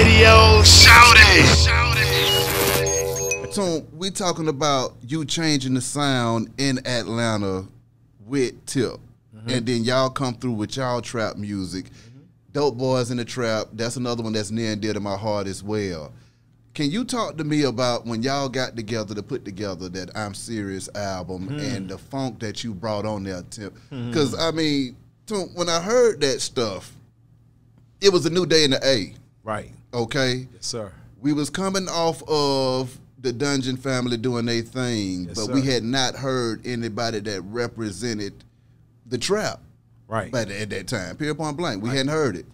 radio. Shout it. So we talking about you changing the sound in Atlanta with Tip. And then y'all come through with y'all trap music. Dope Boys in the Trap, that's another one that's near and dear to my heart as well. Can you talk to me about when y'all got together to put together that I'm Serious album and the funk that you brought on there, Tip? Because, I mean, when I heard that stuff, it was a new day in the A. Right. Okay? Yes, sir. We was coming off of the Dungeon family doing their thing, Yes, but sir. we had not heard anybody that represented the trap. Right. But at that time, period point blank, we hadn't heard it,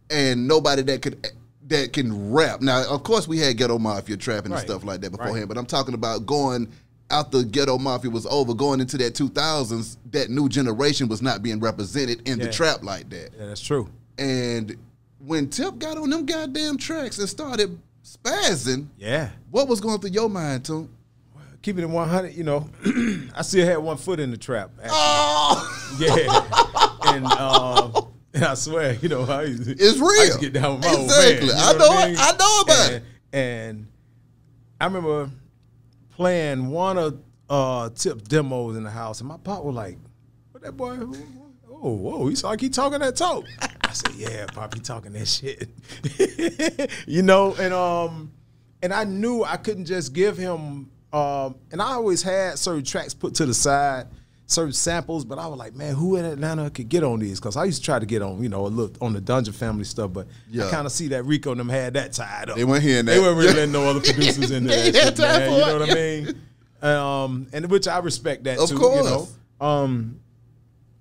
and nobody that can rap. Now, of course, we had Ghetto Mafia trapping and stuff like that beforehand, but I'm talking about going after Ghetto Mafia was over, going into that 2000s. That new generation was not being represented in the trap like that. Yeah, that's true. And when Tip got on them goddamn tracks and started spazzing, what was going through your mind, Toomp? Keeping it 100, you know, I still had one foot in the trap. Actually. Oh, yeah, and I swear, you know, it's real. I used to get down with my old man. Exactly. You know I know what I mean? it. I know about it. And I remember playing one of Tip's demos in the house, and my pop was like, "What that boy? Oh, whoa, he sound like he talking that talk." I said, "Yeah, Pop, he talking that shit." You know, and I knew I couldn't just give him. And I always had certain tracks put to the side, certain samples, but I was like, man, who in Atlanta could get on these? Because I used to try to get on, you know, a little on the Dungeon family stuff, but I kind of see that Rico and them had that tied up. They weren't hearing that. They weren't really letting no other producers in there. They had time man, for you know it. what I mean? And which I respect that Of too, course. you know.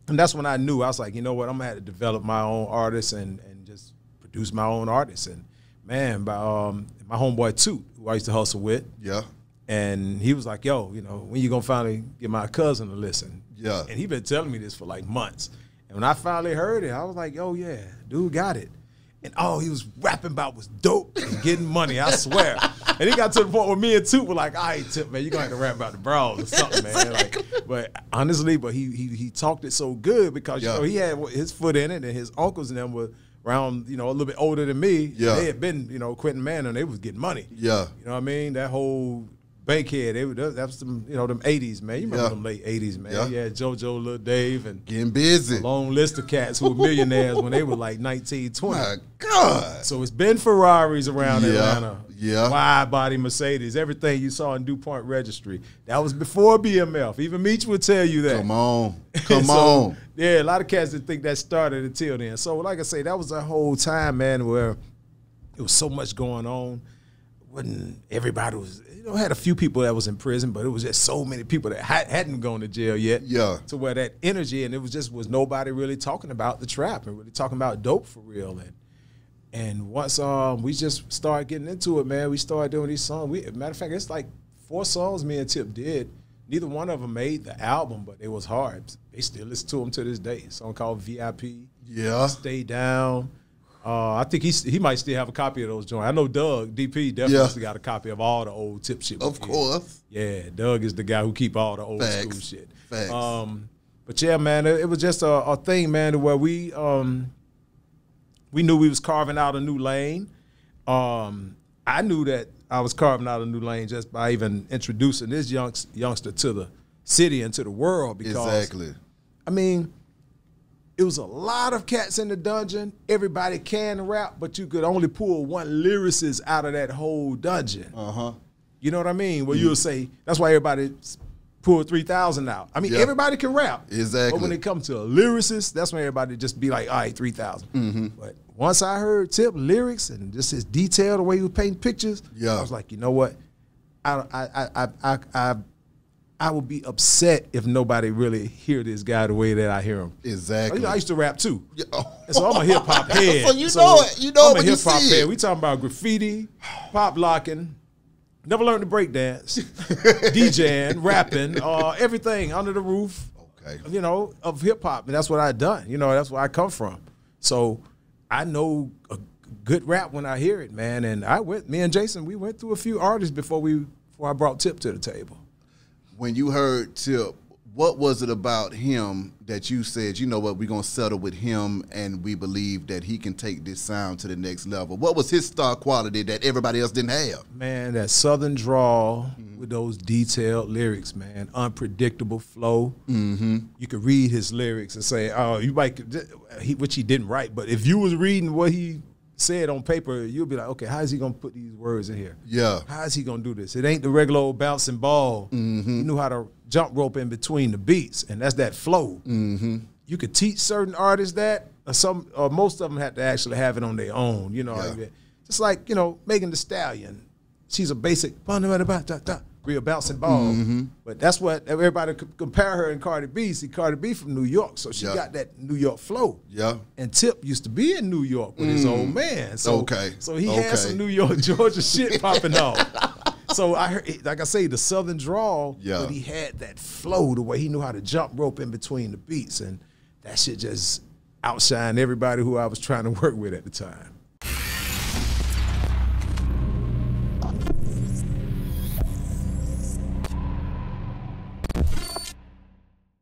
And that's when I knew. I was like, you know what, I'm gonna have to develop my own artists and just produce my own artists. And man, by my homeboy Toomp, who I used to hustle with. Yeah. And he was like, yo, you know, when you gonna finally get my cousin to listen? Yeah. And he been telling me this for like months. And when I finally heard it, I was like, oh yeah, dude got it. And all he was rapping about was dope and getting money, I swear. And he got to the point where me and Toomp were like, all right, Tip, man, you're gonna have to rap about the brawls or something, man. Like, but honestly, he talked it so good because you know he had his foot in it, and his uncles and them were around, you know, a little bit older than me. Yeah. They had been, you know, Quentin Manor, and they was getting money. Yeah. You know what I mean? That whole Bankhead, that was them, you know, them 80s, man. You remember them late 80s, man. Yeah. You had JoJo, Lil Dave, and Getting busy. a long list of cats who were millionaires when they were like 19, 20. My God. So it's been Ferraris around Atlanta. Yeah. Wide body Mercedes, everything you saw in DuPont Registry. That was before BMF. Even Meech would tell you that. Come on. Come So, on. Yeah, a lot of cats didn't think that started until then. So like I say, that was a whole time, man, where it was so much going on. Wasn't everybody was, you know, had a few people that was in prison, but it was just so many people that hadn't gone to jail yet. Yeah. To where that energy, and it was nobody really talking about the trap and really talking about dope for real. And once we just started getting into it, man, we started doing these songs. Matter of fact, it's like 4 songs me and Tip did. Neither one of them made the album, but it was hard. They still listen to them to this day. A song called VIP. Yeah. Stay Down. I think he might still have a copy of those joints. I know Doug, DP, definitely still got a copy of all the old Tip shit. Of course. Yeah, Doug is the guy who keep all the old school shit. Facts. But yeah, man, it was just a thing, man, to where we knew we was carving out a new lane. I knew that I was carving out a new lane just by even introducing this youngster to the city and to the world. Because, I mean, it was a lot of cats in the dungeon. Everybody can rap, but you could only pull one lyricist out of that whole dungeon. You know what I mean? Well, you'll say, that's why everybody pulled 3,000 out. I mean, everybody can rap. Exactly. But when it comes to a lyricist, that's when everybody just be like, all right, 3,000. But once I heard Tip lyrics and just his detail, the way he was painting pictures, I was like, you know what? I would be upset if nobody really hear this guy the way that I hear him. Exactly. You know, I used to rap too. And so I'm a hip hop head. So you know it. You know I'm it a when you hip hop see head. it. We talking about graffiti, pop locking. Never learned to break dance, DJing, rapping, everything under the roof. You know, of hip hop, and that's what I done. You know, that's where I come from. So I know a good rap when I hear it, man. And me and Jason, we went through a few artists before I brought Tip to the table. When you heard Tip, What was it about him that you said, you know what, we're going to settle with him and we believe that he can take this sound to the next level? What was his star quality that everybody else didn't have? Man, that southern drawl with those detailed lyrics, man, unpredictable flow. You could read his lyrics and say, oh, you might, which he didn't write, but if you was reading what he said on paper, you'll be like, okay, how is he going to put these words in here? Yeah. How is he going to do this? It ain't the regular old bouncing ball. He knew how to jump rope in between the beats, and that's that flow. You could teach certain artists that, or most of them had to actually have it on their own. You know, just like, you know, Megan Thee Stallion. She's a basic real bouncing ball, but that's what everybody could compare her and Cardi B. See, Cardi B from New York, so she got that New York flow. Yeah, and Tip used to be in New York with his old man. So so he had some New York, Georgia shit popping off. So I heard, like I say, the southern drawl, but he had that flow, the way he knew how to jump rope in between the beats, and that shit just outshined everybody who I was trying to work with at the time.